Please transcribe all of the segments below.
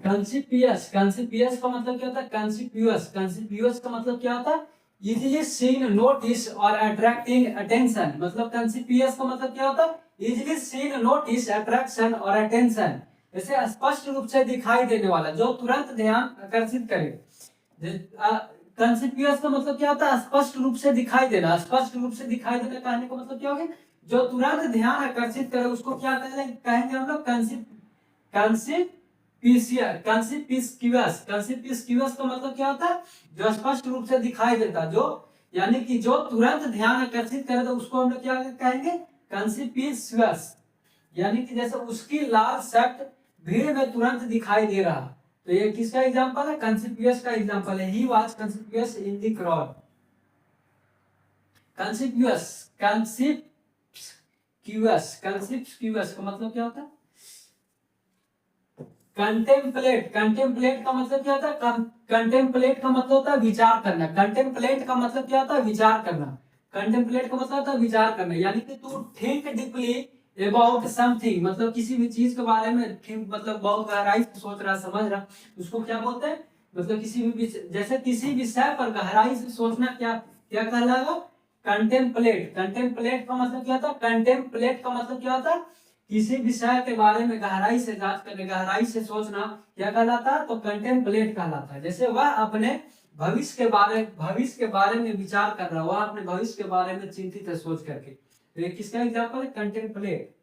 कंसिपियस, conspicuous का मतलब क्या होता है? कंसिपियस, कंसिपियस का मतलब क्या होता है? इजीली सीन, नोटिस और अट्रैक्टिंग अटेंशन। मतलब कंसिपियस का मतलब क्या होता है? इजीली सीन, नोटिस, अट्रैक्शन और अटेंशन। जैसे स्पष्ट रूप से दिखाई देने वाला, जो तुरंत ध्यान आकर्षित करे। कंसिपियस का मतलब क्या होता है? स्पष्ट रूप से दिखाई देना। स्पष्ट रूप से दिखाई देना कहने का मतलब क्या हो गया? जो तुरंत ध्यान आकर्षित करे उसको क्या कहेंगे हम लोग? कंसिपिस्क्यूअस। कंसिपिस्क्यूअस का मतलब क्या होता है? जो स्पष्ट रूप से दिखाई देता, जो यानी कि जो तुरंत ध्यान आकर्षित करे, तो उसको हम लोग क्या कहेंगे? कंसिपिस्क्यूअस। यानी कि जैसे उसकी लाल शर्ट भीड़ में तुरंत दिखाई दे रहा। तो ये किसका एग्जांपल है? कंसिपियस का एग्जांपल है। He was conspicuous in the crowd. Conspicuous, conspicuous, conspicuous का मतलब क्या होता है? कंटेम्पलेट, कंटेम्पलेट का मतलब क्या होता है? कंटेम्पलेट का मतलब होता है विचार करना। कंटेम्पलेट का मतलब क्या होता है? विचार करना। कंटेम्पलेट का मतलब होता है विचार करना, यानी कि तू थिंक डीपली अबाउट समथिंग। मतलब किसी भी चीज के बारे में थिंक, मतलब बहुत गहराई से सोच रहा, समझ रहा, उसको क्या बोलते हैं? मतलब किसी भी जैसे किसी विषय पर गहराई से सोचना क्या क्या कहलाएगा? कंटेम्पलेट। कंटेम्पलेट का मतलब क्या होता है? कंटेम्पलेट का मतलब क्या होता है? किसी विषय के बारे में गहराई से जांच करने, गहराई से सोचना क्या कहलाता है? तो कंटेम्पलेट कहलाता है। जैसे वह अपने भविष्य के बारे में विचार कर रहा है, वह अपने भविष्य के बारे में चिंतित है सोच करके। तो ये किसका एग्जांपल है? कंटेम्पलेट।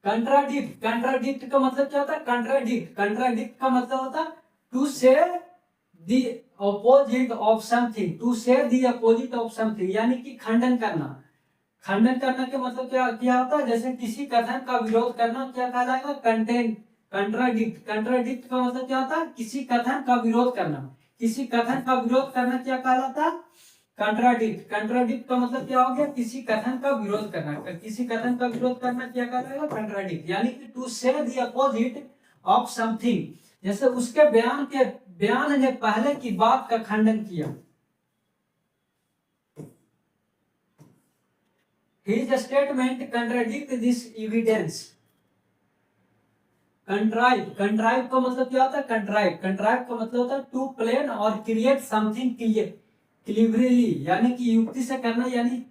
कंट्राडिक्ट, कंट्राडिक्ट का मतलब क्या होता है? कंट्राडिक्ट, कंट्राडिक्ट का मतलब होता है to say the opposite of something. To say the opposite of something, यानी कि खंडन करना। खंडन करना के मतलब क्या क्या होता है? जैसे किसी कथन का विरोध करना क्या कहलाएगा? कंट्राडिक्ट। कंट्राडिक्ट का मतलब क्या होता है? किसी कथन का विरोध करना। किसी कथन का विरोध करना क्या कहलाता है? कंट्राडिक्ट। कंट्राडिक्ट का मतलब क्या हो गया? किसी कथन का विरोध करना। किसी कथन का विरोध करना क्या कहलाएगा? कंट्राडिक्ट। यानी कि to say the opposite of something, जैसे उसके बयान ने पहले की बात का खंडन किया। His statement contradict this evidence. कंट्राइव, कंट्राइव का मतलब क्या होता है? कंट्राइव, कंट्राइव का मतलब होता है टू प्लान और क्रिएट समथिंग क्लीवरली, यानी कि युक्ति से करना, यानी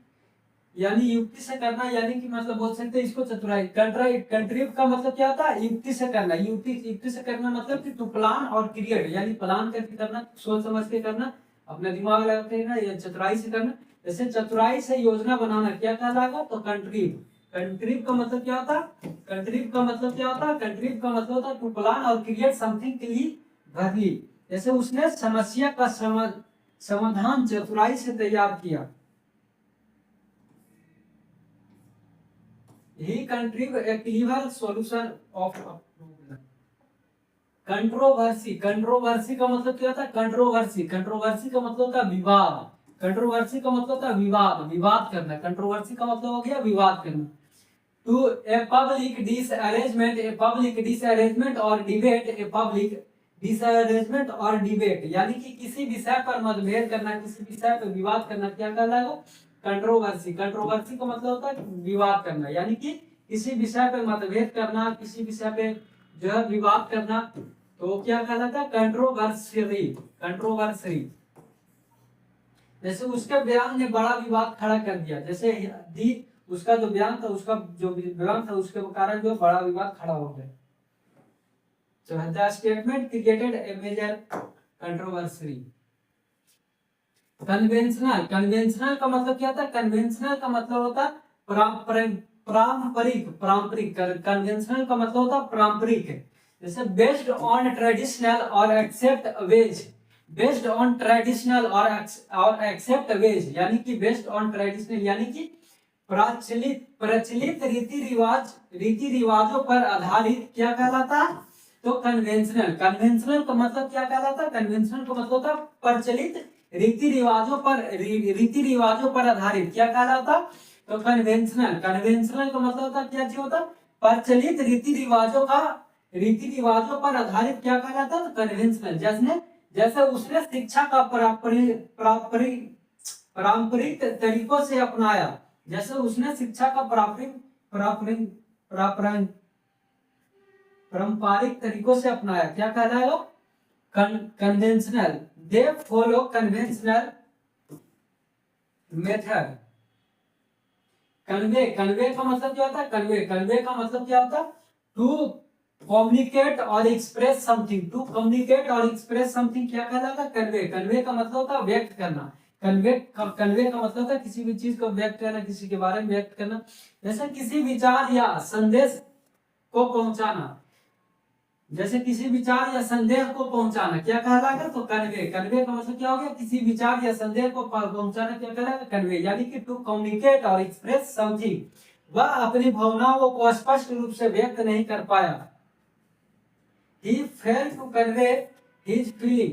युक्ति से करना, यानी कि मतलब बोल सकते हैं इसको चतुराई। कंट्राइव, कंट्रीव का मतलब क्या होता है? युक्ति से करना। युक्ति से करना मतलब कि टू प्लान और क्रिएट, यानी प्लान करके करना, सोच समझ के करना, अपना दिमाग लगा के करना, या चतुराई से करना। जैसे चतुराई से योजना बनाना क्या कहलाएगा? तो कंट्रीव। कंट्रीव का मतलब क्या होता है? कंट्रीव का मतलब क्या होता है? कंट्रीव का मतलब होता है टू प्लान और क्रिएट समथिंग क्लीवरली। जैसे उसने समस्या का समाधान चतुराई से तैयार किया। He contrived a clever solution of a problem. Controversy, controversy का मतलब क्या होता है? कंट्रोवर्सी, कंट्रोवर्सी का मतलब होता है विवाद। कंट्रोवर्सी का मतलब होता है विवाद, विवाद करना। कंट्रोवर्सी का मतलब हो गया विवाद करना। To a public disarrangement, a public disarrangement और डिबेट, ए पब्लिक डिसअरेंजमेंट और डिबेट, यानी कि किसी विषय पर मतभेद करना, किसी विषय पर विवाद करना क्या कहलाएगा? कंट्रोवर्सी। कंट्रोवर्सी का मतलब होता है विवाद करना, यानी कि किसी विषय पर मतभेद करना, किसी विषय पे जो है विवाद करना, तो क्या कहलाता है? कंट्रोवर्सी। कंट्रोवर्सी। जैसे उसके बयान ने बड़ा विवाद खड़ा कर दिया। जैसे दी उसका जो बयान था, उसका जो बयान था, उसके कारण जो बड़ा विवाद खड़ा हो गया। So the statement created a major controversy. Conventional, conventional का मतलब क्या होता है? कन्वेंशनल का मतलब होता है पारंपरिक, पारंपरिक। कन्वेंशनल का मतलब होता है पारंपरिक। जैसे बेस्ड ऑन ट्रेडिशनल और accept ways, based on traditional और एक्सेप्ट वेज, यानी कि बेस्ड ऑन ट्रेडिशनल, यानी कि प्रचलित प्रचलित रीति रिवाजों पर आधारित क्या कहलाता है? तो कन्वेंशनल। कन्वेंशनल का मतलब क्या कहलाता है? कन्वेंशनल का मतलब होता है प्रचलित रीति रिवाजों पर आधारित क्या कहलाता? तो कन्वेंशनल। कन्वेंशनल का मतलब होता है क्या चीज होता है? प्रचलित रीति रिवाजों पर आधारित क्या कहलाता? तो कन्वेंशनल। जैसे उसने शिक्षा का पारंपरिक तरीकों से अपनाया। जैसे उसने शिक्षा का पारंपरिक पारंपरिक तरीकों से अपनाया, क्या कहलाएगा? Conventional, they follow conventional method. Convey, convey का मतलब क्या होता है? कन्वे, कन्वे का मतलब क्या होता है? टू कम्युनिकेट और एक्सप्रेस समथिंग, टू कम्युनिकेट और एक्सप्रेस समथिंग क्या कहलाता है? कन्वे। कन्वे का मतलब होता है व्यक्त करना। कन्वे, कन्वे का मतलब होता है किसी भी चीज को व्यक्त करना, किसी के बारे में व्यक्त करना। जैसे किसी विचार या संदेश को पहुंचाना, जैसे किसी विचार या संदेश को पहुंचाना क्या कहलाएगा? तो कन्वे। कन्वे का मतलब क्या हो गया? किसी विचार या संदेश को पहुंचाना क्या कहलाएगा? कन्वे। यानी कि टू कम्युनिकेट और एक्सप्रेस समथिंग, वह अपनी भावनाओं को स्पष्ट रूप से व्यक्त नहीं कर पाया। He failed to convey his feeling.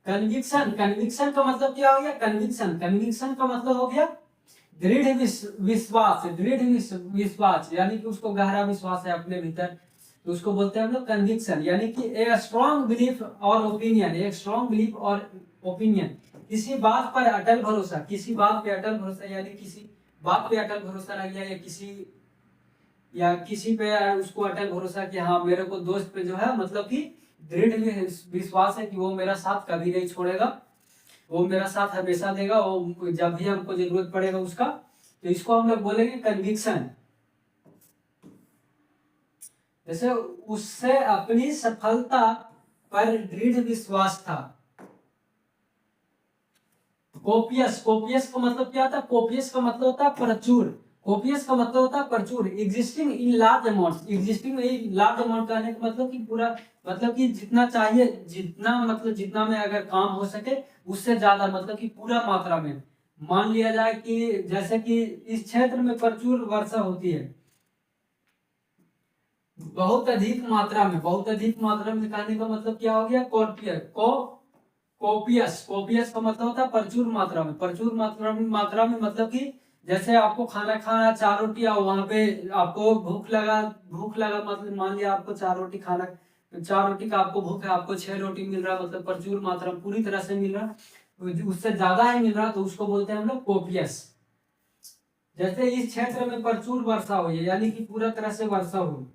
Conviction, conviction का मतलब क्या हो गया? कन्विक्शन, कन्विक्शन का मतलब हो गया दृढ़ विश्वास, दृढ़ विश्वास, यानी कि उसको गहरा विश्वास है अपने भीतर, तो उसको बोलते हैं हम लोग कन्विक्शन। यानी कि एक स्ट्रॉन्ग बिलीफ और ओपिनियन, एक स्ट्रॉन्ग बिलीफ और ओपिनियन, किसी बात पर अटल भरोसा, किसी बात पे अटल भरोसा, यानी किसी बात पे अटल भरोसा रह गया, या किसी पे उसको अटल भरोसा कि हाँ मेरे को दोस्त पे जो है मतलब कि दृढ़ विश्वास है कि वो मेरा साथ कभी नहीं छोड़ेगा, वो मेरा साथ हमेशा देगा, वो जब भी हमको जरूरत पड़ेगा उसका, तो इसको हम लोग बोलेंगे कन्विक्शन। जैसे उससे अपनी सफलता पर दृढ़ विश्वास था। कोपियस, कोपियस का मतलब क्या होता है? कोपियस का मतलब होता है प्रचुर, कोपियस का मतलब होता है प्रचुर। Existing in large amount, existing in large amount कहने का मतलब कि पूरा, मतलब कि जितना चाहिए, जितना मतलब जितना में अगर काम हो सके उससे ज्यादा, मतलब कि पूरा मात्रा में। मान लिया जाए कि जैसे कि इस क्षेत्र में प्रचुर वर्षा होती है, बहुत अधिक मात्रा में, बहुत अधिक मात्रा में कहने का मतलब क्या हो गया? कोपियस, कोपियस का मतलब होता है प्रचुर मात्रा में, प्रचुर मात्रा में मतलब कि जैसे आपको खाना खाना 4 रोटी, और वहां पे आपको भूख लगा मतलब मान लिया आपको 4 रोटी खाना, 4 रोटी का आपको भूख है, आपको 6 रोटी मिल रहा, मतलब प्रचुर मात्रा में पूरी तरह से मिल रहा, उससे ज्यादा ही मिल रहा, तो उसको बोलते हैं हम लोग कोपियस। जैसे इस क्षेत्र में प्रचुर वर्षा हुई है, यानी कि पूरा तरह से वर्षा हुई,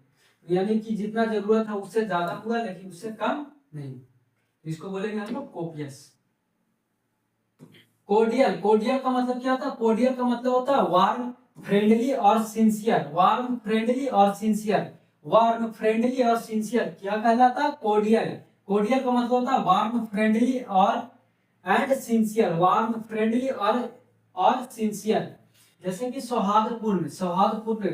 यानी कि जितना जरूरत है उससे ज्यादा हुआ लेकिन उससे कम नहीं, इसको बोलेंगे हम लोग कोपियस। कोडियल, कोडियल का मतलब क्या होता है? कोडियल का मतलब होता है वार्म, फ्रेंडली और सिंसियर, वार्म, फ्रेंडली और सिंसियर, वार्म, फ्रेंडली और सिंसियर क्या कहलाता है? कोडियल। कोडियल का मतलब होता है वार्म, फ्रेंडली और एंड सिंसियर, वार्म, फ्रेंडली और सिंसियर। जैसे कि सौहार्दपूर्ण, सौहार्दपूर्ण,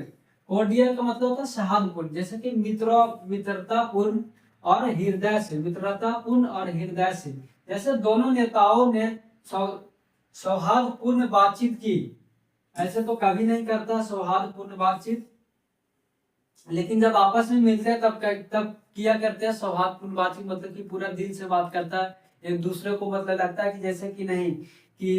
कोडियल का मतलब होता है सौहार्दपूर्ण, जैसे कि मित्रतापूर्ण और हृदय से, मित्रतापूर्ण और हृदय से। जैसे दोनों नेताओं ने सौहार्दपूर्ण बातचीत की, ऐसे तो कभी नहीं करता सौहार्दपूर्ण बातचीत, लेकिन जब आपस में मिलते हैं तब किया करते हैं सौहार्दपूर्ण बातचीत, मतलब कि पूरा दिल से बात करता है एक दूसरे को, मतलब लगता है कि जैसे कि नहीं कि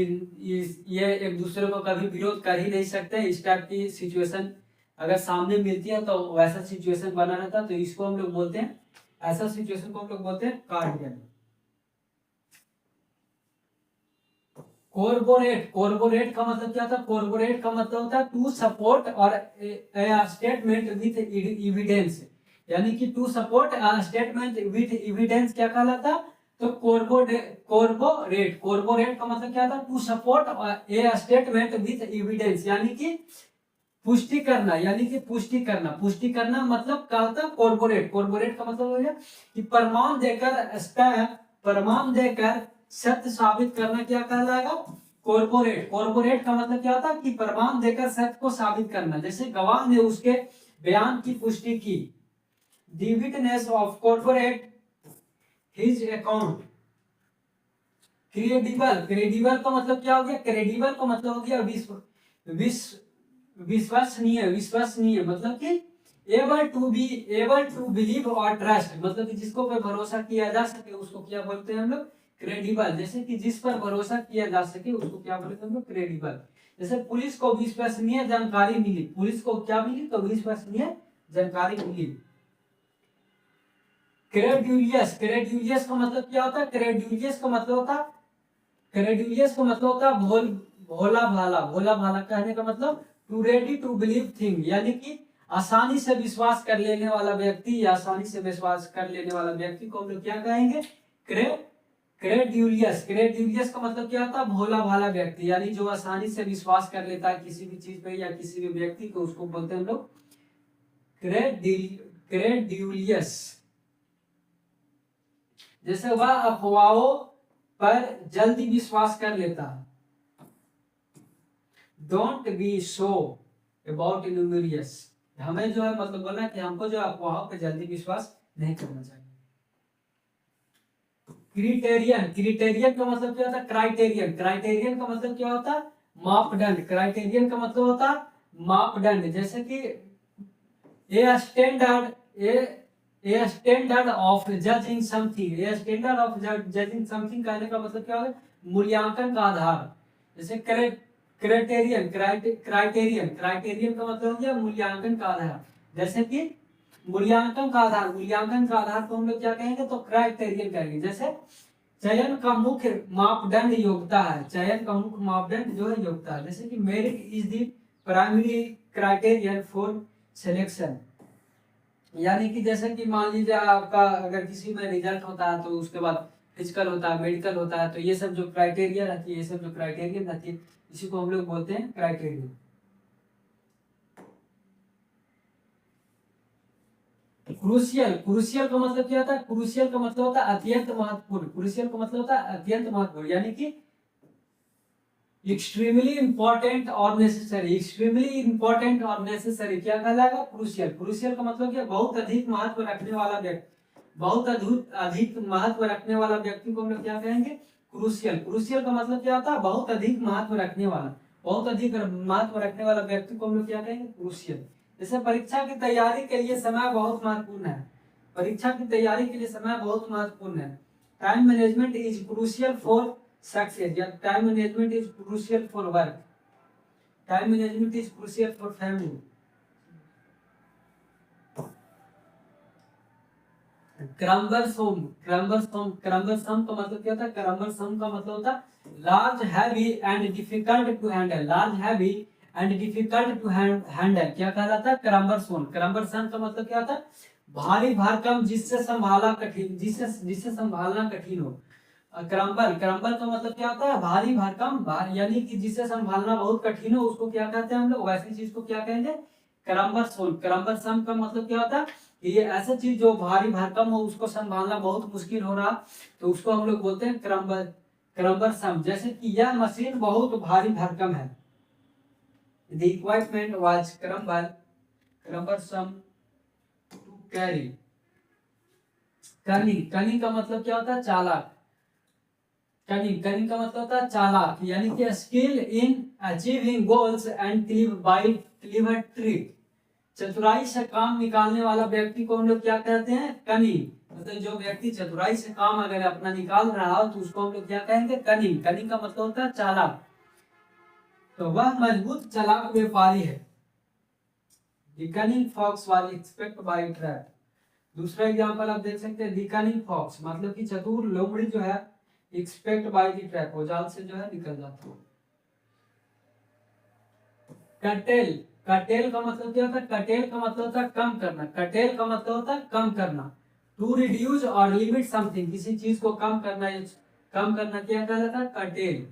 ये एक दूसरे को कभी विरोध कर ही नहीं सकते, इस टाइप की सिचुएशन अगर सामने मिलती है तो वैसा सिचुएशन बना रहता है, तो इसको हम लोग बोलते हैं, ऐसा सिचुएशन को हम लोग बोलते हैं कार्डियल। कोर्बोरेट, कोर्बोरेट का मतलब क्या था? कोर्बोरेट का मतलब होता है to support or statement with evidence, यानी कि to support statement with evidence क्या कहलाता? तो कोर्बोरेट, कोर्बोरेट का मतलब क्या था? To support a statement with evidence, यानी कि पुष्टि करना, यानी कि पुष्टि करना, पुष्टि करना मतलब क्या होता है? कोर्बोरेट, कोर्बोरेट का मतलब हो गया कि प्रमाण देकर, प्रमाण देकर सत्य साबित करना क्या कहलाएगा? कोर्पोरेट, कोर्पोरेट का मतलब क्या होता है? कि प्रमाण देकर सत्य को साबित करना, जैसे गवाह ने उसके बयान की पुष्टि की, the witness of corporate his account. Credible, credible का मतलब क्या हो गया? क्रेडिबल का मतलब हो गया विश्वसनीय, विश्वसनीय मतलब कि एबल टू बिलीव और ट्रस्ट, मतलब कि जिसको पे भरोसा किया जा सके उसको क्या बोलते हैं हम लोग? क्रेडिबल। जैसे कि जिस पर भरोसा किया जा सके उसको क्या बोलते हैं हम लोग? क्रेडिबल। जैसे पुलिस को विश्वसनीय जानकारी मिली, पुलिस को क्या मिली? तो विश्वसनीय जानकारी मिली। क्रेड्यूलियस, क्रेड्यूलियस का मतलब क्या होता है? क्रेड्यूलियस का मतलब होता है, क्रेड्यूलियस का मतलब होता है भोला भाला, भोला भाला कहने का मतलब to ready to believe thing, यानी कि आसानी से विश्वास कर लेने वाला व्यक्ति या आसानी से विश्वास कर लेने वाला व्यक्ति को हम लोग क्या कहेंगे? क्रेड्यूलियस। क्रेड्यूलियस का मतलब क्या होता है? भोला भाला व्यक्ति, यानी जो आसानी से विश्वास कर लेता है किसी भी चीज पे या किसी भी व्यक्ति को, उसको बोलते हैं हम लोग क्रेड्यूलियस। जैसे वह अफवाहों पर जल्दी विश्वास कर लेता है। Don't be so about numerous, हमें जो है मतलब बोलना कि हमको जो अफवाहों पर जल्दी विश्वास नहीं करना चाहिए। क्राइटेरियन, क्राइटेरियन का मतलब क्या होता है? क्राइटेरियन, क्राइटेरियन का मतलब क्या होता है? मापदंड। क्राइटेरियन का मतलब होता है मापदंड। जैसे कि a standard of judging something, a standard of judging something कहने का मतलब क्या है? मूल्यांकन का आधार। जैसे क्राइटेरियन, क्राइटेरियन, क्राइटेरियन का मतलब हो गया मूल्यांकन का आधार। जैसे कि मूल्यांकन का आधार, मूल्यांकन का आधार को हम लोग क्या कहेंगे? तो क्राइटेरियन कहेंगे। जैसे चयन का मुख्य मापदंड योग्यता है, चयन का मुख्य मापदंड जो है योग्यता है। जैसे कि merit is the primary criterion for selection, यानी कि जैसे कि मान लीजिए आपका अगर किसी में रिजल्ट होता है तो उसके बाद फिजिकल होता है, मेडिकल होता है, तो ये सब जो क्राइटेरिया रहती है, ये सब जो क्राइटेरियन रहती है, इसी को हम लोग बोलते हैं क्राइटेरियन। क्रूशियल, क्रूशियल का मतलब क्या होता है? क्रूशियल का मतलब होता है अत्यंत महत्वपूर्ण। क्रूशियल का मतलब होता है अत्यंत महत्वपूर्ण, यानी कि एक्सट्रीमली इंपॉर्टेंट और नेसेसरी। एक्सट्रीमली इंपॉर्टेंट और नेसेसरी क्या कहलाएगा? क्रूशियल। क्रूशियल का मतलब क्या? बहुत अधिक महत्व रखने वाला व्यक्ति, बहुत अधिक महत्व रखने वाला व्यक्ति को हम लोग क्या कहेंगे? क्रूशियल। क्रूशियल का मतलब क्या होता है? बहुत अधिक महत्व रखने वाला, बहुत अधिक महत्व रखने वाला व्यक्ति को हम लोग क्या कहेंगे? क्रूशियल। जैसे परीक्षा की तैयारी के लिए समय बहुत महत्वपूर्ण है, परीक्षा की तैयारी के लिए समय बहुत महत्वपूर्ण है। Time management is crucial for success, या time management is crucial for work, time management is crucial for family. Cumbersome, cumbersome, cumbersome का मतलब क्या होता है? क्रम्बरसोम का मतलब होता है large heavy and difficult to handle, large heavy and difficult to handle क्या कहलाता है? क्रम्बरसोम। क्रम्बरसोम का मतलब क्या होता है? भारी भरकम जिससे संभालना कठिन, जिससे संभालना कठिन हो। क्रम्बल, क्रम्बल का मतलब क्या होता है? भारी भरकम, यानी कि जिसे संभालना बहुत कठिन हो, उसको क्या कहते हैं हम लोग? वैसी चीज को क्या कहेंगे? क्रम्बरसोम। क्रम्बरसोम का मतलब क्या होता है? ये ऐसा चीज जो भारी भरकम हो, उसको संभालना बहुत मुश्किल हो रहा, तो उसको हम लोग बोलते हैं क्रम्बरसम। जैसे कि यह मशीन बहुत भारी भरकम है, the equipment was cumbersome to carry. Cunning, cunning का मतलब क्या होता है? चालाक। कनिंग, कनिंग का मतलब होता है चालाक, यानी कि skill in achieving goals and clever trick. चतुराई से काम निकालने वाला व्यक्ति को हम लोग क्या कहते हैं? कनिंग। मतलब जो व्यक्ति चतुराई से काम अगर अपना निकाल रहा हो तो उसको हम लोग क्या कहेंगे? कनिंग। कनिंग का मतलब होता है चालाक। तो वह मजबूत चालाक व्यापारी है। The cunning fox was expect by trap। दूसरा एग्जांपल आप देख सकते हैं, the cunning fox मतलब कि चतुर लोमड़ी जो है, एक्सपेक्ट बाय द ट्रैप, वो जाल से जो है निकल जाता है। कटेल, कटेल का मतलब क्या होता है? कटेल का मतलब होता है कम करना, कटेल का मतलब होता है कम करना। टू रिड्यूस और लिमिट समथिंग, किसी चीज को कम करना, कम करना क्या कहलाता है? कटेल।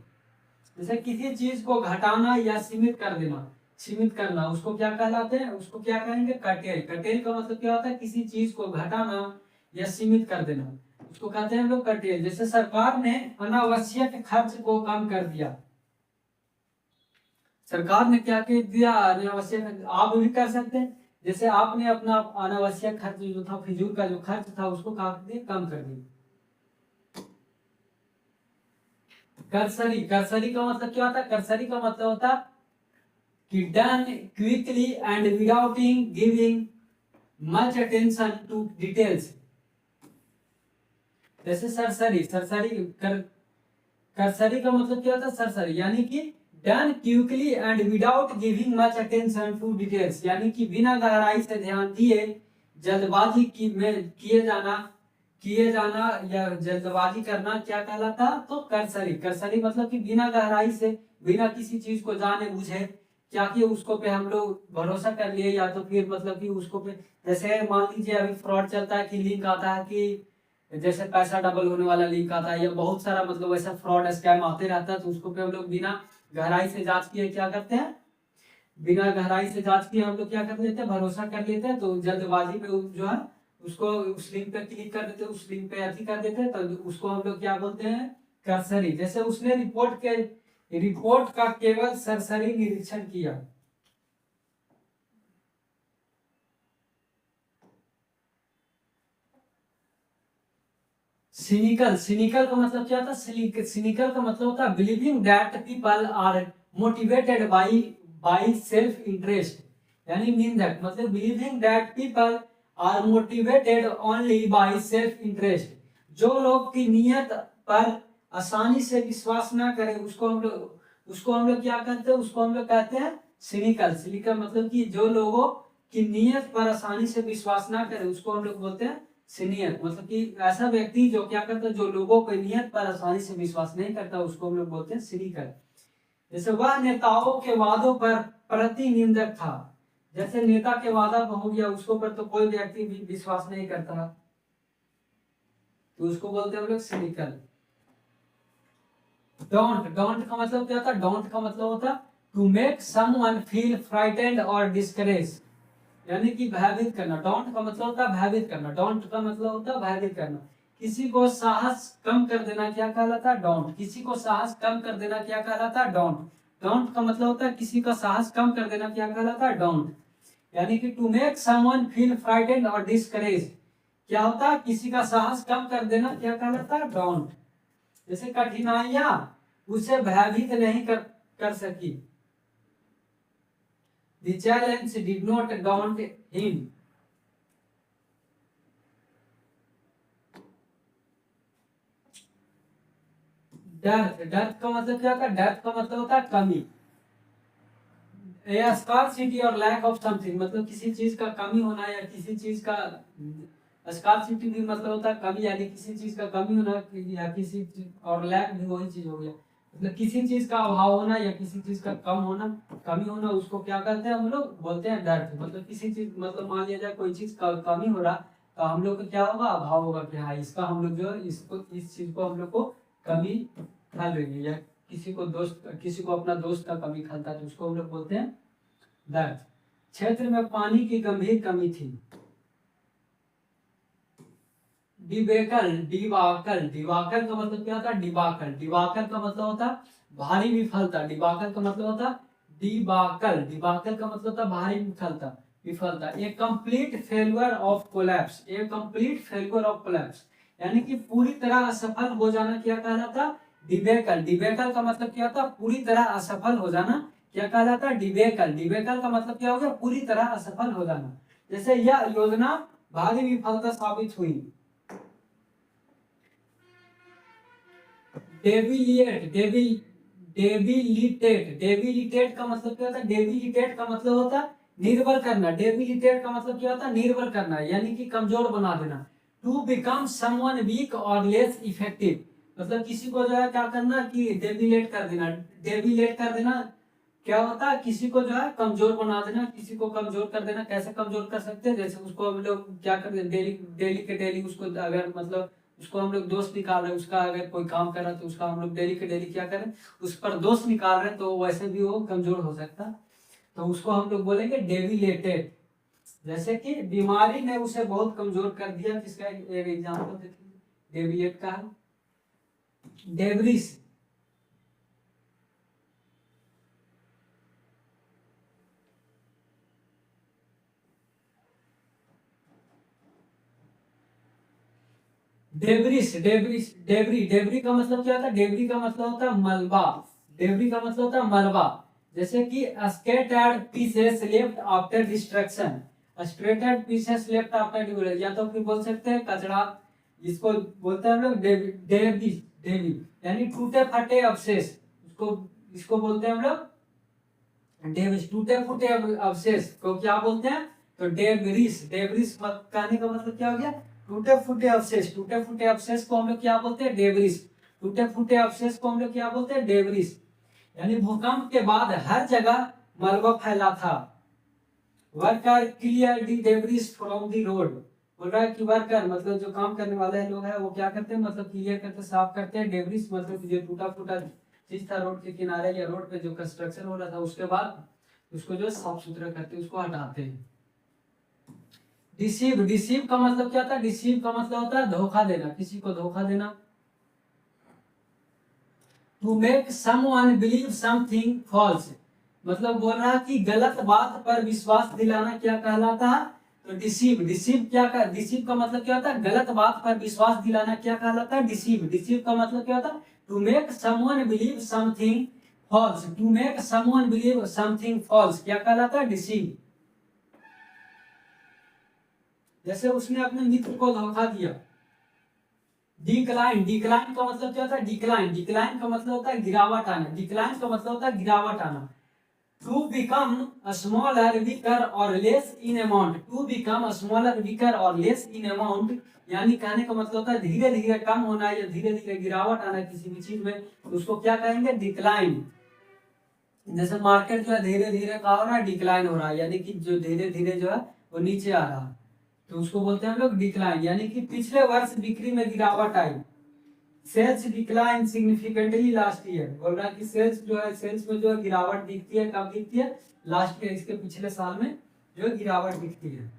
जैसे किसी चीज को घटाना या सीमित कर देना, सीमित करना, उसको क्या कहलाते हैं? उसको क्या कहेंगे? कटेल। कटेल का मतलब क्या होता है? किसी चीज को घटाना या सीमित कर देना, उसको कहते हैं हम लोग कटेल। जैसे सरकार ने अनावश्यक खर्च को कम कर दिया, सरकार ने क्या कर दिया? अनावश्यक। आप भी कर सकते हैं, जैसे आपने अपना अनावश्यक खर्च जो था, फिजूल का जो खर्च था, उसको कम कर दिया। कर्सरी, कर्सरी का मतलब क्या होता है? कर्सरी का मतलब होता है कि done quickly and without giving much attention to details. जैसे सरसरी, कर्सरी का मतलब क्या होता है? सरसरी, यानी कि done quickly and without giving much attention to details, यानी कि बिना गहराई से ध्यान दिए जल्दबाजी में किए जाना या जल्दबाजी करना क्या कहलाता? तो कर्सरी। कर्सरी मतलब कि बिना गहराई से बिना किसी चीज को जाने बुझे क्या कि उसको पे हम लोग भरोसा कर लिए, या तो फिर मतलब कि उसको पे जैसे मान लीजिए अभी फ्रॉड चलता है कि लिंक आता है कि जैसे पैसा डबल होने वाला लिंक आता है, या बहुत सारा मतलब ऐसा फ्रॉड स्कैम आते रहता है, तो उसको पे हम लोग बिना गहराई से जांच किए क्या करते हैं, बिना गहराई से जांच किए हम लोग क्या कर लेते हैं, भरोसा कर लेते हैं। तो जल्दबाजी में जो है उसको उस लिंक पे क्लिक कर देते हैं, उस लिंक पे अति कर देते हैं, तो उसको हम लोग क्या बोलते हैं, कर्सरी। जैसे उसने रिपोर्ट का केवल सरसरी निरीक्षण किया। सिनिकल का मतलब क्या था, सिनिकल का मतलब होता है believing that people are motivated by self interest, यानी मीन दैट मतलब believing that people are motivated only by self interest, जो लोग की नियत पर आसानी से विश्वास ना करें उसको हम लोग क्या कहते हैं, उसको हम लोग कहते हैं सिनिकल। सिनिकल मतलब कि जो लोगों की नियत पर आसानी से विश्वास ना करें उसको हम लोग बोलते हैं सीनियर। मतलब कि ऐसा व्यक्ति जो क्या करता है, जो लोगों को नियत पर आसानी से विश्वास नहीं करता उसको हम लोग बोलते हैं सीनिकर। जैसे वह नेताओं के वादों पर प्रतिनिंदक था, जैसे नेता के वादा हो गया उसको पर तो कोई व्यक्ति भी विश्वास नहीं करता, तो उसको बोलते हैं हम लोग सीनिकल। डोंट का मतलब क्या होता है, डोंट का मतलब होता to make someone feel frightened or discourage, यानी कि भयभीत करना। डोंट का मतलब होता है भयभीत करना, डोंट का मतलब होता है भयभीत करना। किसी को साहस कम कर देना क्या कहलाता है, डोंट। किसी को साहस कम कर देना क्या कहलाता है, डोंट। डोंट का मतलब होता है किसी का साहस कम कर देना क्या कहलाता है, डोंट। यानी कि to make someone feel frightened or discourage क्या होता है, किसी का साहस कम कर देना क्या कहलाता है, डोंट। जैसे कठिनाइयां उसे भयभीत नहीं कर सकी, The challenge did not daunt him. डर का मतलब क्या होता है, डर का मतलब होता है कमी। स्कार्सिटी और लैक ऑफ समथिंग मतलब किसी चीज का कमी होना, या किसी चीज का स्कार्सिटी भी मतलब होता है कमी, यानी किसी चीज का कमी होना, या किसी और लैक भी वही चीज हो गया, मतलब किसी चीज का अभाव होना या किसी चीज का कम होना, कमी होना, उसको क्या करते हैं हम लोग बोलते हैं डर। मतलब किसी चीज मतलब मान लिया जाए कोई चीज का कमी हो रहा, तो हम लोग को क्या होगा, अभाव होगा कि हाँ इसका हम लोग जो है इसको इस चीज को हम लोग को कमी खल रही है, या किसी को अपना दोस्त का कमी खलता है तो उसको हम लोग बोलते हैं दर्द। क्षेत्र में पानी की गंभीर कमी थी। डिबाकल का मतलब क्या होता है, डिबाकल का मतलब होता है भारी विफलता। डिबाकल का मतलब होता है डिबाकल का मतलब होता है भारी विफलता। ए कंप्लीट फेल्यूर ऑफ कोलैप्स, यानी कि पूरी तरह असफल हो जाना क्या कहलाता, डिबेकल का मतलब क्या होता है पूरी तरह असफल हो जाना क्या कहलाता, डिबेकल का मतलब क्या हो गया, पूरी तरह असफल हो जाना। जैसे यह योजना भारी विफलता साबित हुई। डेबिलिटेट का मतलब क्या होता है, डेबिलिटेट का मतलब होता है निर्भर करना। डेबिलिटेट का मतलब क्या होता है, निर्भर करना, यानी कि कमजोर बना देना। टू बिकम समवन वीक और लेस इफेक्टिव, मतलब किसी को जो है क्या करना कि डेबिलेट कर देना। डेबिलेट कर देना क्या होता है, किसी को जो है कमजोर बना देना, किसी को कमजोर कर देना। कैसे कमजोर कर सकते हैं, जैसे उसको हम लोग क्या कर डेली डेली के डेली उसको अगर मतलब उसको हम लोग दोष निकाल रहे हैं, उसका अगर कोई काम कर रहा है तो उसका हम लोग डेली के डेली क्या करें, उस पर दोष निकाल रहे हैं, तो वैसे भी वो कमजोर हो सकता है, तो उसको हम लोग बोलेंगे डेबिलेटेड। जैसे कि बीमारी ने उसे बहुत कमजोर कर दिया, किसका एक एग्जाम्पल देखिए डेबिलेट का है, डेब्रिस। डेबरी का मतलब क्या होता है, डेबरी का मतलब होता है मलबा। डेबरी का मतलब होता है मलबा। जैसे कि scattered pieces left after destruction, scattered pieces left after destruction, या तो फिर बोल सकते हैं कचरा, इसको बोलते हैं हम लोग डेबरी, यानी टूटे फटे अवशेष, इसको इसको बोलते हैं हम लोग डेविस। टूटे फूटे अवशेष को क्या बोलते हैं, तो डेब्रिस। कहने का मतलब क्या हो गया, टूटे फूटे अवशेष। टूटे फूटे अवशेष को हम लोग क्या बोलते हैं, डेब्रिस। टूटे फूटे अवशेष को हम लोग क्या बोलते हैं, डेब्रिस। यानी भूकंप के बाद हर जगह मलबा फैला था। Worker clear the debris from the road, बोल रहा है कि वर्कर मतलब जो काम करने वाले लोग हैं वो क्या करते हैं, मतलब क्लियर करते, साफ करते हैं। डेब्रिस मतलब जो टूटा फूटा चीज था रोड के किनारे या रोड पे जो कंस्ट्रक्शन हो रहा था, उसके बाद उसको जो साफ सुथरा करते हैं, उसको हटाते हैं। डिसीव, डिसीव का मतलब क्या था, डिसीव का मतलब होता है धोखा देना, किसी को धोखा देना। To make someone believe something false, मतलब बोल रहा कि गलत बात पर विश्वास दिलाना क्या कहलाता है, तो डिसीव। डिसीव क्या का, डिसीव का मतलब क्या होता है, गलत बात पर विश्वास दिलाना क्या कहलाता है, डिसीव। डिसीव का मतलब क्या होता है, to make someone believe something false. To make someone believe something false क्या कहलाता है, डिसीव। जैसे उसने अपने मित्र को धोखा दिया। डिक्लाइन, डिक्लाइन का मतलब क्या होता है, डिक्लाइन, डिक्लाइन का मतलब होता है गिरावट आना। डिक्लाइन का मतलब होता है गिरावट आना। To become smaller weaker or less in amount, to become smaller weaker or less in amount, यानी कहने का मतलब होता है धीरे धीरे कम होना या धीरे धीरे गिरावट आना किसी भी चीज में, तो उसको क्या कहेंगे, डिक्लाइन। जैसे मार्केट जो है धीरे धीरे क्या हो रहा है, डिक्लाइन हो रहा है, यानी कि जो धीरे धीरे जो है वो नीचे आ रहा है, तो उसको बोलते हैं हम लोग डिक्लाइन। यानी कि पिछले वर्ष बिक्री में गिरावट आई। Sales decline significantly last year, बोल रहा है कि सेल्स जो है, सेल्स में जो है गिरावट दिखती है, कब दिखती है, लास्ट ईयर, इसके पिछले साल में जो गिरावट दिखती है।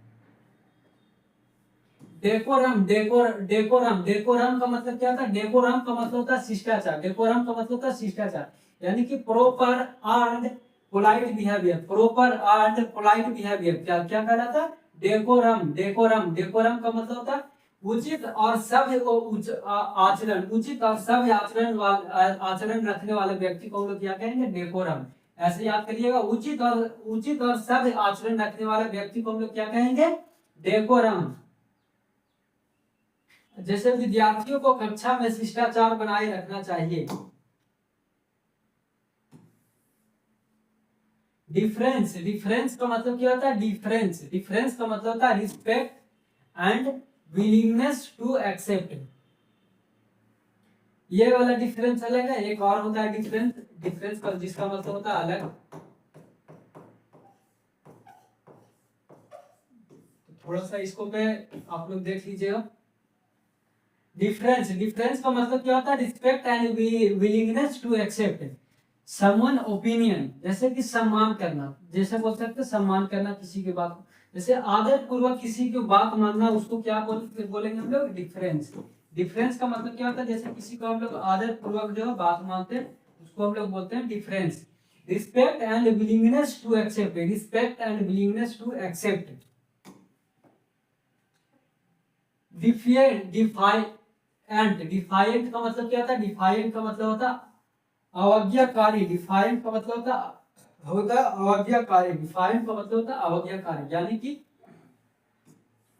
डेकोरम, डेकोरम, डेकोरम का मतलब क्या होता है, डेकोरम का मतलब होता है शिष्टाचार। डेकोरम का मतलब होता है शिष्टाचार, यानी कि proper and polite behaviour. Proper and polite behaviour क्या क्या कहलाता है, डेकोरम। डेकोरम, डेकोरम का मतलब होता है उचित और सभ्य आचरण, उचित और सभ्य आचरण रखने वाले व्यक्ति को हम लोग क्या कहेंगे, डेकोरम। ऐसे याद करिएगा, उचित और सभ्य आचरण रखने वाले व्यक्ति को हम लोग क्या कहेंगे, डेकोरम। जैसे विद्यार्थियों को कक्षा में शिष्टाचार बनाए रखना चाहिए। डिफरेंस, डिफरेंस का मतलब क्या होता है, डिफरेंस, डिफरेंस का मतलब होता है respect and willingness to accept. ये वाला डिफरेंस अलग है, एक और होता है डिफरेंस, डिफरेंस का जिसका मतलब होता है अलग। थोड़ा सा इसको पे आप लोग देख लीजिएगा। डिफरेंस, डिफरेंस का मतलब क्या होता है, respect and willingness to accept someone opinion, जैसे कि सम्मान करना, जैसे बोल सकते सम्मान करना किसी की बात को, जैसे आदर पूर्वक किसी की बात मानना, उसको क्या बोलेंगे हम लोग, डिफरेंस। डिफरेंस का मतलब क्या होता है, जैसे किसी को हम लोग आदर पूर्वक जो है बात मानते हैं, उसको हम लोग बोलते हैं difference. Respect and willingness to accept, respect and willingness to accept. Defiant, defiant, defiant का मतलब क्या होता है, डिफाइंट का मतलब होता है अवज्ञाकारी। डिफाइंट का मतलब होता है अवज्ञाकारी। डिफाइंट का मतलब होता है अवज्ञाकारी, यानी कि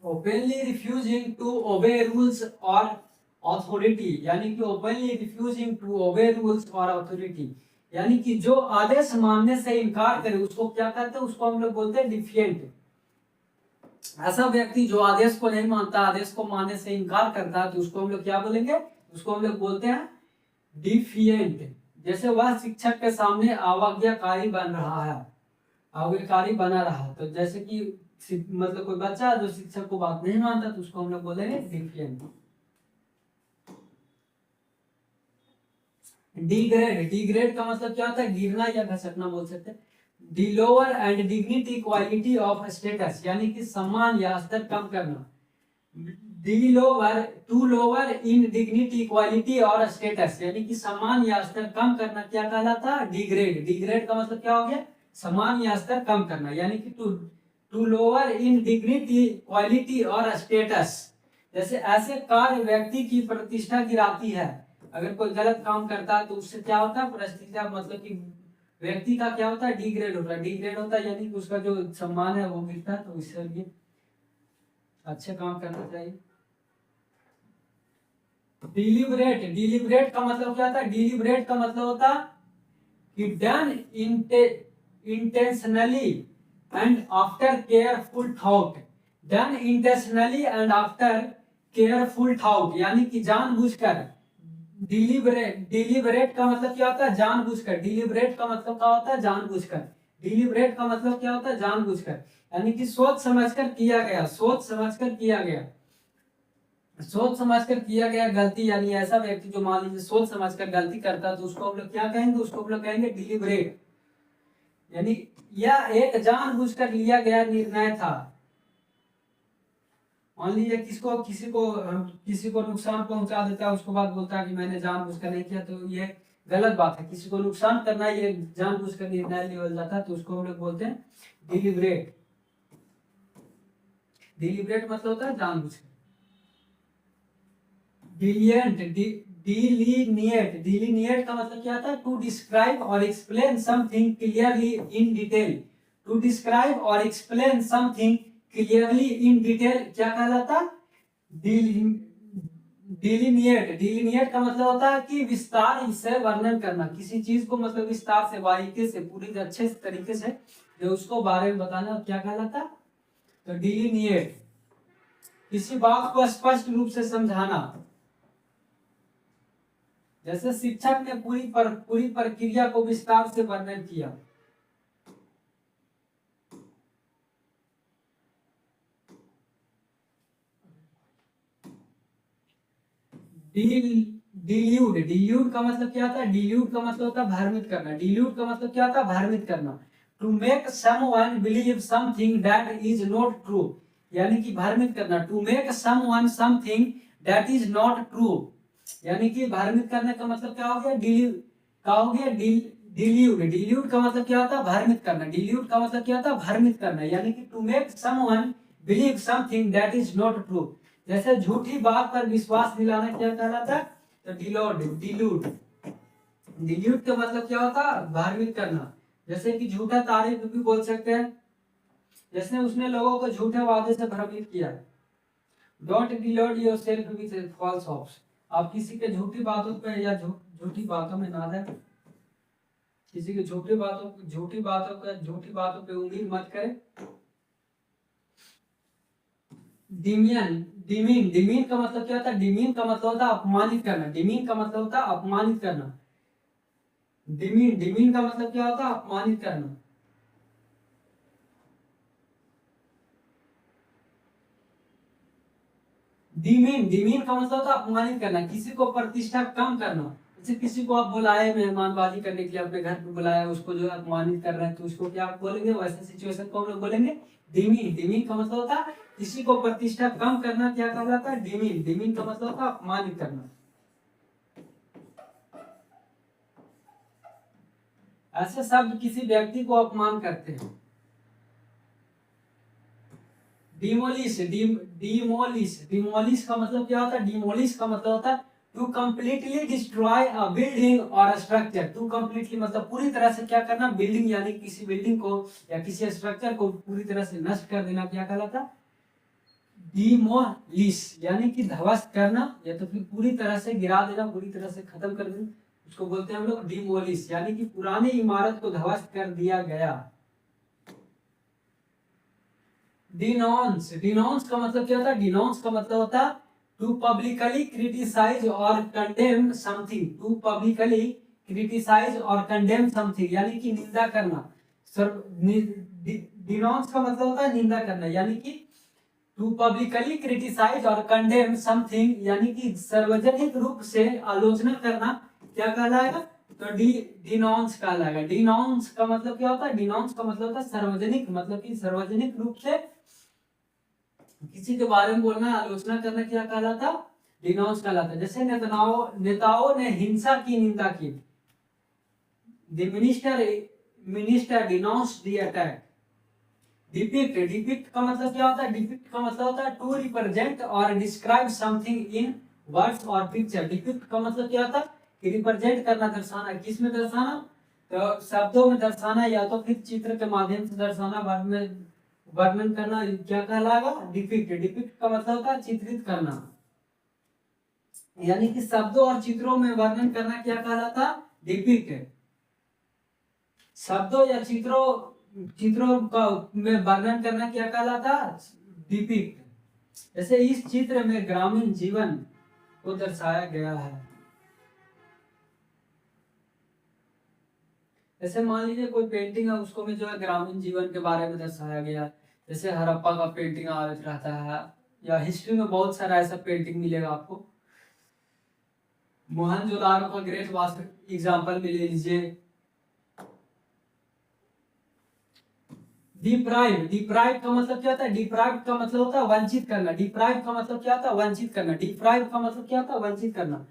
openly refusing to obey rules or authority, यानी कि openly refusing to obey rules or authority, यानी कि जो आदेश मानने से इनकार करे उसको क्या कहते हैं, उसको हम लोग बोलते हैं डिफिएंट। ऐसा व्यक्ति जो आदेश को नहीं मानता, आदेश को मानने से इनकार करता है, तो उसको हम लोग क्या बोलेंगे, उसको हम लोग बोलते हैं डिफिएंट। जैसे वह शिक्षक के सामने अवज्ञाकारी बन रहा है, अवज्ञाकारी बना रहा, तो जैसे कि मतलब कोई बच्चा जो शिक्षक को बात नहीं मानता, तो उसको हम लोग बोलेंगे डिफिएंट। डिग्रेड, डिग्रेड का मतलब क्या होता है, गिरना या घसकना बोल सकते हैं। Delower and dignity quality of status, यानी कि सम्मान या स्तर कम करना। Delower, to lower in dignity quality और स्टेटस, यानी कि सम्मान या स्तर कम करना क्या कहलाता है, डिग्रेड। डिग्रेड का मतलब क्या हो गया, सम्मान या स्तर कम करना, यानी कि to lower in dignity quality और स्टेटस। जैसे ऐसे कार्य व्यक्ति की प्रतिष्ठा गिराती है, अगर कोई गलत काम करता है तो उससे क्या होता है, प्रतिष्ठा मतलब कि व्यक्ति का क्या होता है, डिग्रेड होता है। डिग्रेड होता है यानी कि उसका जो सम्मान है वो गिरता है, तो इसलिए अच्छे काम करना चाहिए। डिलिबरेट, डिलिबरेट का मतलब क्या होता है, डिलिबरेट का मतलब होता है कि done intentionally and after careful thought. Done intentionally and after careful thought, यानी कि जानबूझकर डिलीबरेट का मतलब क्या होता है? जानबूझकर। डिलीबरेट का मतलब क्या होता है? जानबूझकर। डिलीबरेट का मतलब क्या होता है? जानबूझकर, यानी कि सोच समझकर किया गया, सोच समझकर किया गया, सोच समझकर किया गया गलती। यानी ऐसा व्यक्ति जो मान लीजिए सोच समझकर गलती करता है तो उसको हम लोग क्या कहेंगे? उसको हम लोग कहेंगे डिलीबरेट। यानी यह एक जानबूझकर लिया गया निर्णय था। मान लीजिए किसी को नुकसान पहुंचा देता है, उसके बाद बोलता है कि मैंने जानबूझकर नहीं किया, तो ये गलत बात है। किसी को नुकसान करना ये जानबूझकर निर्णय लिया जाता है, तो उसको हम लोग बोलते हैं डिलीबरेट। डिलीबरेट मतलब होता है जानबूझकर। डिलीनिएट, डिलीनिएट का मतलब क्या होता है? टू डिस्क्राइब और explain something clearly in detail. To describe और explain something clearly in detail क्या कहलाता? डिलीनिएट। डिलीनिएट का मतलब होता है कि विस्तार से वर्णन करना, किसी चीज को मतलब विस्तार से, बारीकी से, पूरी अच्छे तरीके से जो उसको बारे में बताना, क्या कहलाता? तो डिलीनिएट। किसी बात को स्पष्ट रूप से समझाना, जैसे शिक्षक ने पूरी प्रक्रिया को विस्तार से वर्णन किया। डिल्यूड, डिल्यूड का मतलब क्या होता है? डिल्यूड का मतलब होता है भ्रमित करना। डिल्यूड का मतलब क्या होता है? भ्रमित करना। To make someone believe something that is not true, यानी कि भ्रमित करना। To make someone something that is not true, यानी कि भ्रमित करने का मतलब क्या हो गया? डिल्यूड। डिल्यूड का मतलब क्या होता है? भ्रमित करना। डिल्यूड का मतलब क्या होता है? भ्रमित करना, यानी कि to make someone believe something that is not true. जैसे झूठी बात पर विश्वास दिलाना क्या कहलाता है? तो डिलोड, डिल्यूड। डिल्यूड का मतलब क्या होता है? भ्रमित करना। जैसे कि झूठा तारीफ भी बोल सकते हैं, जैसे उसने लोगों को झूठे वादे से भ्रमित किया। Don't delude yourself with false hopes. आप किसी के झूठी बातों पे या झूठी बातों में ना जाए, किसी की झूठी बातों पे उम्मीद मत करें। डिमियन, डिमीन, डिमीन का मतलब क्या होता है? डिमीन का मतलब होता है अपमानित करना। डिमीन का मतलब होता है अपमानित करना। डिमीन, डिमीन का मतलब क्या होता है? अपमानित करना। डिमीन, डिमीन का मतलब होता है अपमानित करना, किसी को प्रतिष्ठा कम करना। जैसे किसी को आप बुलाए मेहमानबाजी करने के लिए, अपने घर पे बुलाया, उसको जो है अपमानित कर रहे हैं, तो उसको क्या आप बोलेंगे? वैसे सिचुएशन को हम लोग बोलेंगे डिमीन। डिमीन का मतलब होता है किसी को प्रतिष्ठा कम करना, क्या कहलाता है? डिमीन। डिमीन का मतलब होता है अपमानित करना। ऐसे शब्द किसी व्यक्ति को अपमान करते हैं। डिमोलिश, डिमोलिश, डिमोलिश का मतलब क्या होता है? डिमोलिश का मतलब होता है to completely destroy a building or structure. To completely मतलब पूरी तरह से क्या करना? बिल्डिंग, यानी किसी बिल्डिंग को या किसी स्ट्रक्चर को पूरी तरह से नष्ट कर देना, क्या कहलाता? डिमोलिश, यानी कि ध्वस्त करना या तो फिर पूरी तरह से गिरा देना, पूरी तरह से खत्म कर देना, उसको बोलते हैं हम लोग डिमोलिश, यानी कि पुरानी इमारत को ध्वस्त कर दिया गया। डिनोंस, डिनोंस का मतलब क्या होता है? डिनोंस का मतलब होता है to publicly criticize or condemn something. To publicly criticize or condemn something, यानी कि निंदा करना। डिनोंस का मतलब होता है निंदा करना, यानी कि to publicly criticize or condemn something, यानी कि सार्वजनिक रूप से आलोचना करना, क्या कहलाएगा? तो डिनोंस कहलाएगा। डिनोंस का मतलब क्या होता है? डिनोंस का मतलब होता है सार्वजनिक, मतलब कि सार्वजनिक रूप से किसी के बारे में बोलना, आलोचना करना, क्या कहलाता? डिनोंस कहलाता। जैसे नेताओं ने हिंसा की निंदा की। The minister denounced the attack. Depict, depict का मतलब क्या होता है? डिपिक्ट का मतलब होता है टू रिप्रेजेंट और डिस्क्राइब समथिंग इन वर्ड्स और पिक्चर। डिपिक्ट का मतलब क्या होता है? कि रिप्रेजेंट करना, दर्शाना। किस में दर्शाना? तो शब्दों में दर्शाना या तो फिर चित्र के माध्यम से दर्शाना, वर्णन करना, क्या कहलाएगा? डिपिक्ट। डिपिक्ट का मतलब होता है चित्रित करना, यानी कि शब्दों और चित्रों में वर्णन करना, क्या कहलाता? डिपिक्ट। शब्दों या चित्रों का में वर्णन करना क्या कहलाता? डिपिक्ट। जैसे इस चित्र में ग्रामीण जीवन को दर्शाया गया है। जैसे मान लीजिए कोई पेंटिंग है, उसको में जो है ग्रामीण जीवन के बारे में दर्शाया गया, जैसे हड़प्पा का पेंटिंग आवित रहता है, या हिस्ट्री में बहुत सारा ऐसा पेंटिंग मिलेगा आपको। मोहनजोदारो का ग्रेट वास्ट एग्जाम्पल में ले लीजिए। डिप्राइव, डिप्राइव का मतलब क्या होता है? डिप्राइव का मतलब होता है वंचित करना। डिप्राइव का मतलब क्या होता है? वंचित करना। डिप्राइव का मतलब क्या होता है? वंचित करना।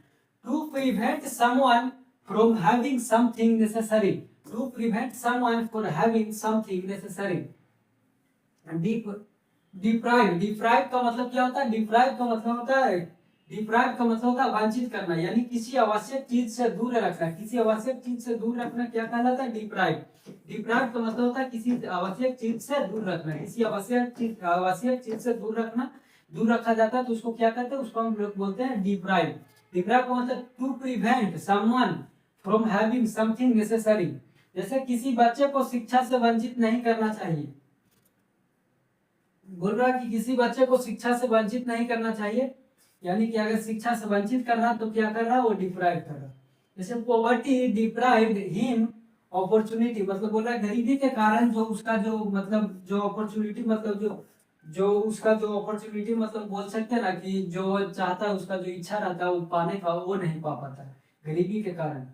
To prevent someone from having something necessary, to prevent someone from having something necessary. Deprive, deprive का मतलब क्या होता है? डिप्राइव का मतलब होता है, डिप्राइव का मतलब होता है वंचित करना, यानी किसी आवश्यक चीज से दूर रखना। किसी आवश्यक चीज से दूर रखना क्या कहलाता है? डिप्राइव। डिप्राइव का मतलब होता है किसी आवश्यक चीज से दूर रखना। किसी आवश्यक चीज से दूर रखना, दूर रखा जाता है तो उसको क्या कहते हैं? उसको हम लोग बोलते हैं डिप्राइव। डिप्राइव का मतलब to prevent someone from having something necessary. जैसे किसी बच्चे को शिक्षा से वंचित नहीं करना चाहिए। बोल रहा है कि किसी बच्चे को शिक्षा से वंचित नहीं करना चाहिए, यानी कि अगर शिक्षा से वंचित कर रहा तो क्या कर रहा है? वो डिप्राइव कर रहा है। जैसे पॉवर्टी डिप्राइव्ड हिम अपॉर्चुनिटी, मतलब बोल रहा है गरीबी के कारण जो उसका जो मतलब जो अपॉर्चुनिटी, मतलब जो जो उसका जो अपॉर्चुनिटी, मतलब बोल सकते हैं ना कि जो चाहता है, उसका जो इच्छा रहता है वो पाने का, वो नहीं पा पाता है गरीबी के कारण।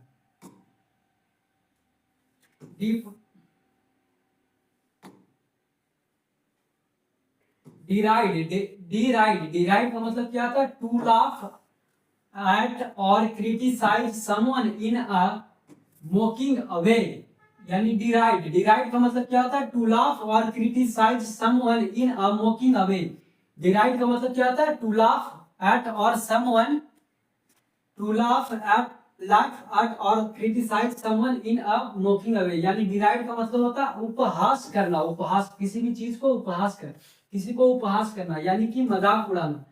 डिराइड, डिराइड, डिराइड का मतलब क्या होता है? To laugh at or criticize someone in a mocking way, यानी deride, deride का मतलब क्या होता है? to laugh or criticize someone in a mocking way। deride का मतलब क्या होता है? to laugh at or someone, to laugh at or criticize someone in a mocking way, यानी deride का मतलब होता है उपहास करना। उपहास, किसी भी चीज को उपहास कर, किसी को उपहास करना, यानी कि मजाक उड़ाना।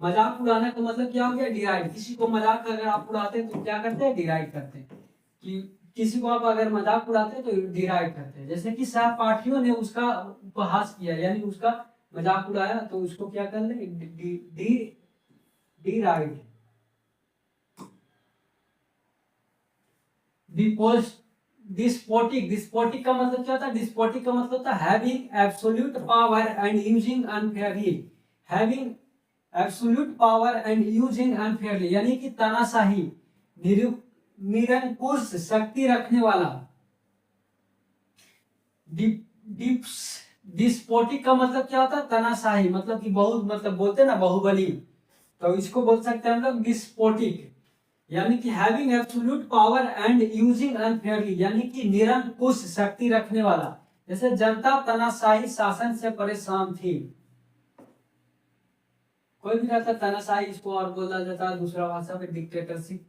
मजाक उड़ाने का मतलब क्या हो गया? डिराइड। किसी को मजाक अगर आप उड़ाते हैं तो क्या करते हैं? डिराइड करते हैं। कि किसी को आप अगर मजाक उड़ाते हैं तो डिराइड करते हैं। जैसे कि सहपाठियों ने उसका उपहास किया, यानी उसका मजाक उड़ाया, तो उसको क्या कर ले? डिराइड। डिस्पोटिक, डिस्पोटिक का मतलब क्या होता है? डिस्पोटिक का मतलब होता है having absolute power and using unfairly. Having absolute power and using unfairly, यानी कि तानाशाही, निरंकुश शक्ति रखने वाला। डिस्पोटिक का मतलब क्या होता है? तानाशाही, मतलब कि बहुत, मतलब बोलते हैं ना बाहुबली, तो इसको बोल सकते हैं हम लोग डिस्पोटिक। यानी कि having absolute power and using unfairly, यानी कि निरंकुश शक्ति रखने वाला। जैसे जनता तानाशाही शासन से परेशान थी। कोई भी रहता तानाशाही, इसको और बोला जाता है दूसरा भाषा में डिक्टेटरशिप।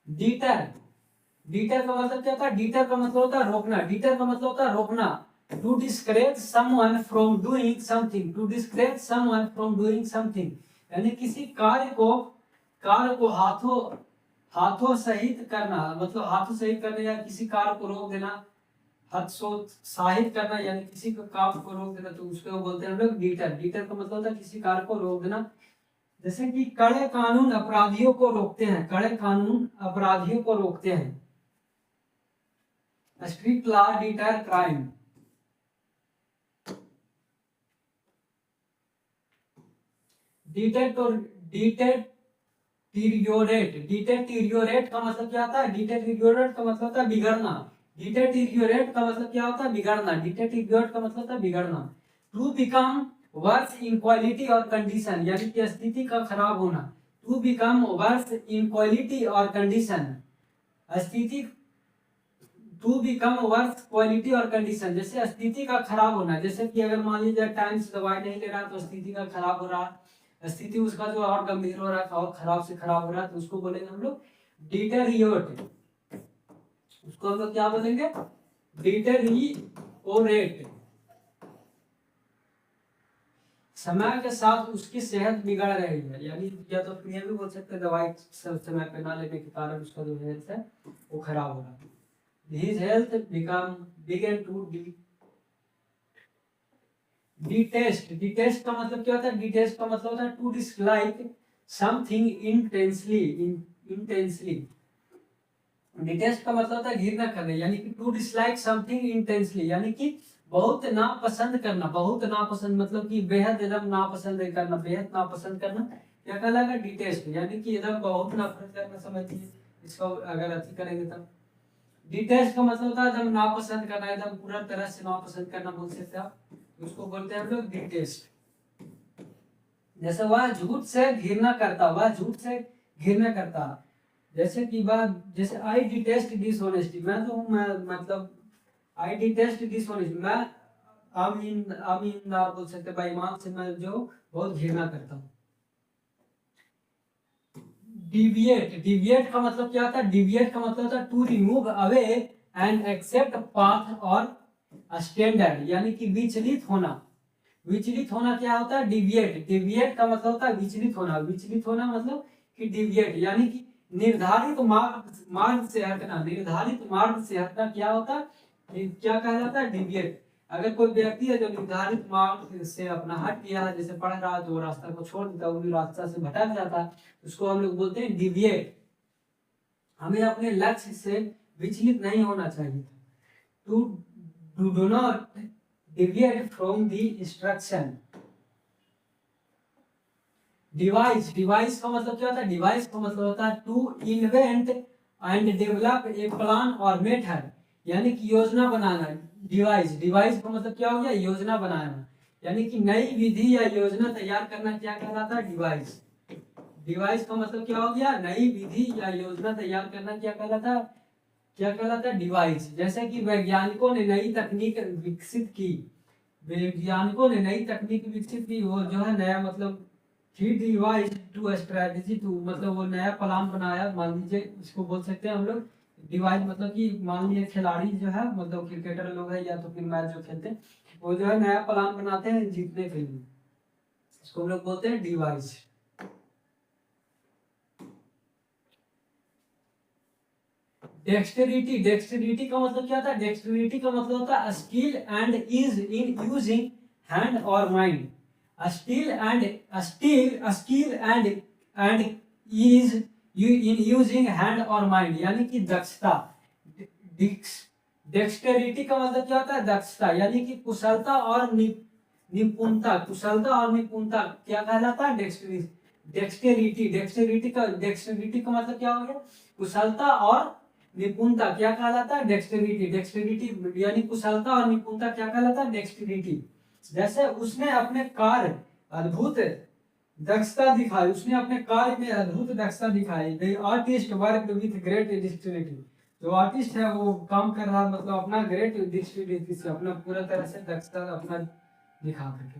डीटर, डीटर का मतलब क्या होता है? डीटर का मतलब होता है रोकना। डीटर का मतलब होता है रोकना। To discourage someone from doing something, to discourage someone from doing something, यानी किसी कार्य को हाथों हाथों सहित करना, मतलब हाथों सहित करना, या किसी कार्य को रोक देना। हतोत्साहित करना, यानी किसी को काम को रोक देना, तो उसको बोलते हैं हम लोग डीटर। डीटर का मतलब होता है किसी कार्य को रोक देना। जैसे कि कड़े कानून अपराधियों को रोकते हैं, कड़े कानून अपराधियों को रोकते हैं। Strict law deter crime. Deteriorate, deteriorate का मतलब क्या होता है? डिटेरियोरेट का मतलब होता है बिगड़ना। डिटेरियोरेट का मतलब क्या होता है? बिगड़ना। डिटेरियोरेट का मतलब होता है बिगड़ना। To become worse in quality or condition, यानी कि स्थिति का खराब होना। To become worse in quality or condition, स्थिति, to become worse quality or condition, जैसे स्थिति का खराब होना। जैसे कि अगर मान लीजिए टाइम से दवाई नहीं ले रहा तो स्थिति का खराब हो रहा, स्थिति उसका जो और गंभीर हो रहा है और खराब से खराब हो रहा है, तो उसको बोलेंगे हम लोग डिटेरियोरेट। उसको हम लोग क्या बोलेंगे? डिटेरियोरेट। समय के साथ उसकी सेहत बिगड़ रही है, यानी या तो फिर ये भी बोल सकते हैं दवाई समय पे ना लेने के कारण उसका जो हेल्थ है वो खराब हो रहा है। His health began to detest, detest का मतलब क्या होता है? detest का मतलब होता है to dislike something intensely, intensely. Detest का मतलब होता है घृणा करना, यानी कि टू डिसलाइक समथिंग इंटेंसली, यानी कि बहुत नापसंद करना। बहुत नापसंद मतलब कि बेहद एकदम नापसंद करना, बेहद नापसंद करना क्या कहलाएगा? डिटेस्ट। यानी कि एकदम बहुत नफरत करना, समझिए इसको अगर अच्छी करेंगे तब। डिटेस्ट का मतलब होता है एकदम नापसंद करना, एकदम पूरा तरह से नापसंद करना बोल सकते हैं आप, उसको बोलते हैं हम लोग डिटेस्ट। जैसे वह झूठ से घृणा करता, वह झूठ से घृणा करता। जैसे कि बात, जैसे आई डिटेस्ट डिसऑनेस्टी, मैं तो हूँ, मैं मतलब आई डिटेस्ट डिसऑनेस्टी, मैं आमीनदार बोल सकते, बेईमान से मैं जो बहुत घृणा करता हूँ। डिविएट, डिविएट का मतलब क्या होता है? डिविएट का मतलब होता है to remove away and accept path or standard, यानी कि विचलित होना। विचलित होना क्या होता है? डिविएट। डिविएट का मतलब होता है विचलित होना। विचलित होना मतलब कि डिविएट, यानी कि निर्धारित मार्ग से हटना। निर्धारित मार्ग से हटना क्या होता है? क्या कहलाता है? डिविएट। अगर कोई व्यक्ति है जो निर्धारित मार्ग से अपना हट गया है, जैसे पढ़ रहा है तो रास्ता को छोड़ देता है, वो रास्ता से भटक जाता है, उसको हम लोग बोलते हैं डिविएट। हमें अपने लक्ष्य से विचलित नहीं होना चाहिए। To do not deviate from the instruction। Devise, devise का मतलब क्या होता है? डिवाइस का मतलब होता है to invent and develop a plan or method, यानी कि योजना बनाना। डिवाइस, डिवाइस का मतलब क्या हो गया? योजना बनाना, यानी कि नई विधि या योजना तैयार करना क्या कहलाता है? डिवाइस। डिवाइस का मतलब क्या हो गया? नई विधि या योजना तैयार करना क्या कहलाता है? क्या कहलाता है? डिवाइस। जैसे कि वैज्ञानिकों ने नई तकनीक विकसित की, वैज्ञानिकों ने नई तकनीक विकसित की, वो जो है नया मतलब ही डिवाइस टू स्ट्रेटजी टू, मतलब वो नया प्लान बनाया। मान लीजिए इसको बोल सकते हैं हम लोग डिवाइस, मतलब कि मान लीजिए खिलाड़ी जो है, मतलब क्रिकेटर लोग है या तो फिर मैच जो खेलते हैं, वो जो है नया प्लान बनाते हैं जीतने के लिए, इसको हम लोग बोलते हैं डिवाइस। डेक्सटेरिटी, डेक्सटेरिटी का मतलब क्या होता है? डेक्सटेरिटी का मतलब होता है skill and ease in using hand और mind. Skill and ease in using hand और माइंड, यानी कि दक्षता। डेक्सटेरिटी का मतलब क्या होता है? दक्षता, यानी कि कुशलता और निपुणता। कुशलता और निपुणता क्या कहलाता है? डेक्सटेरिटी। डेक्सटेरिटी, डेक्सटेरिटी का मतलब क्या हो गया? कुशलता और निपुणता क्या कहलाता है? डेक्सटेरिटी। डेक्सटेरिटी यानी कुशलता और निपुणता क्या कहलाता है? डेक्सटेरिटी। जैसे उसने अपने कार्य अद्भुत दक्षता दिखाई, उसने अपने कार्य में अद्भुत दक्षता दिखाई। The artist work with great dexterity, जो आर्टिस्ट है वो काम कर रहा, मतलब अपना ग्रेट डेक्सटेरिटी से अपना पूरा तरह से दक्षता अपना दिखा करके।